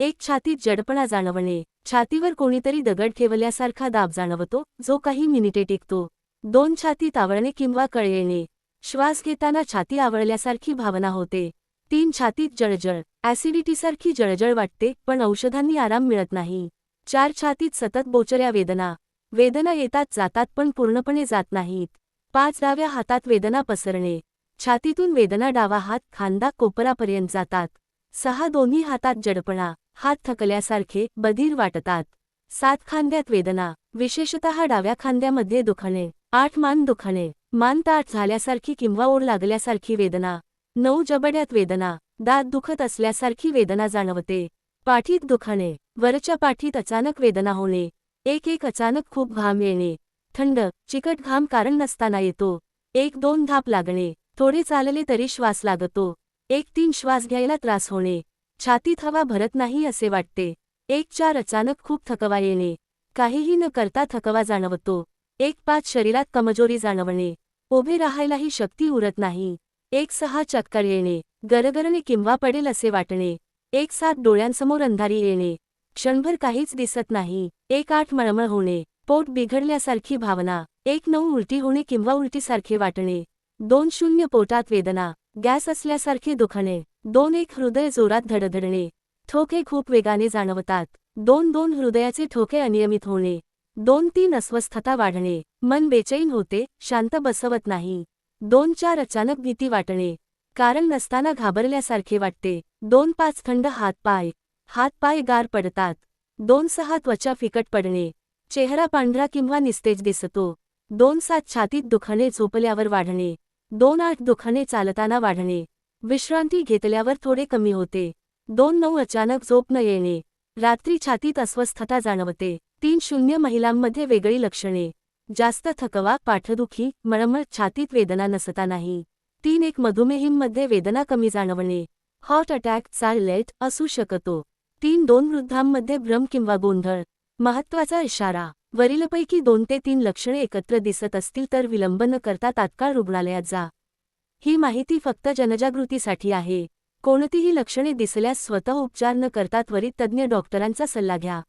एक छातीत जडपणा जाणवणे, छातीवर कोणीतरी दगड ठेवल्यासारखा दाब जाणवतो जो काही मिनिटे टिकतो. 2 छातीत आवळणे किंवा कळ येणे, श्वास घेताना छाती आवळल्यासारखी भावना होते. 3 छातीत जळजळ, ॲसिडिटीसारखी जळजळ वाटते पण औषधांनी आराम मिळत नाही. 4 छातीत सतत बोचऱ्या वेदना, वेदना येतात जातात पण पूर्णपणे जात नाहीत. 5 डाव्या हातात वेदना पसरणे, छातीतून वेदना डावा हात खांदा कोपरापर्यंत जातात. 6 दोन्ही हातात जडपणा, हात थकल्यासारखे बधीर वाटतात. 7 खांद्यात वेदना, विशेषतः डाव्या खांद्यामध्ये दुखणे. 8 मान दुखणे, मान ताठ झाल्यासारखी किंवा ओढ लागल्यासारखी वेदना. 9 जबड्यात वेदना, दात दुखत असल्यासारखी वेदना जाणवते. पाठीत दुखणे, वरच्या पाठीत अचानक वेदना होणे. 1 अचानक खूप घाम येणे, थंड चिकट घाम कारण नसताना येतो. 1-2 धाप लागणे, थोडे चालले तरी श्वास लागतो. 1-3 श्वास घ्यायला त्रास होणे, छातीत हवा भरत नाही असे वाटते. 1-4 अचानक खूप थकवा येणे, काहीही न करता थकवा जाणवतो. 1-5 शरीरात कमजोरी जाणवणे, उभे राहायलाही शक्ती उरत नाही. 1-6 चक्कर येणे, गरगरणे किंवा पडेल असे वाटणे. 1-7 डोळ्यांसमोर अंधारी येणे, क्षणभर काहीच दिसत नाही. 1-8 मळमळ होणे, पोट बिघडल्यासारखी भावना. 1-9 उलटी होणे किंवा उलटीसारखे वाटणे. 2-0 पोटात वेदना, गॅस असल्यासारखे दुखणे. 2-1 हृदय जोरात धडधडणे, ठोके खूप वेगाने जाणवतात. 2-2 हृदयाचे ठोके अनियमित होणे. 2-3 अस्वस्थता वाढणे, मन बेचैन होते, शांत बसवत नाही. 2-4 अचानक भीती वाटणे, कारण नसताना घाबरल्यासारखे वाटते. 2-5 थंड हातपाय, हातपाय गार पडतात. 2-6 त्वचा फिकट पडणे, चेहरा पांढरा किंवा निस्तेज दिसतो. 2-7 छातीत दुखणे झोपल्यावर वाढणे. 2-8 दुखणे चालताना वाढणे, विश्रांती घेतल्यावर थोडे कमी होते. 2-9 अचानक झोप न येणे, रात्री छातीत अस्वस्थता जाणवते. 3-0 महिलांमध्ये वेगळी लक्षणे, जास्त थकवा, पाठदुखी, मळमळ, छातीत वेदना नसतानाही. 3-1 मधुमेहींमध्ये वेदना कमी जाणवणे, हॉट अटॅक, चाल लेट असू शकतो. 3-2 वृद्धांमध्ये भ्रम किंवा गोंधळ. महत्त्वाचा इशारा, वरीलपैकी 2 ते 3 लक्षणे एकत्र दिसत असतील तर विलंब न करता तात्काळ रुग्णालयात जा. ही माहिती फक्त जनजागृतीसाठी आहे. कोणतीही लक्षणे दिसल्यास स्वतः उपचार न करता त्वरित तज्ज्ञ डॉक्टरांचा सल्ला घ्या.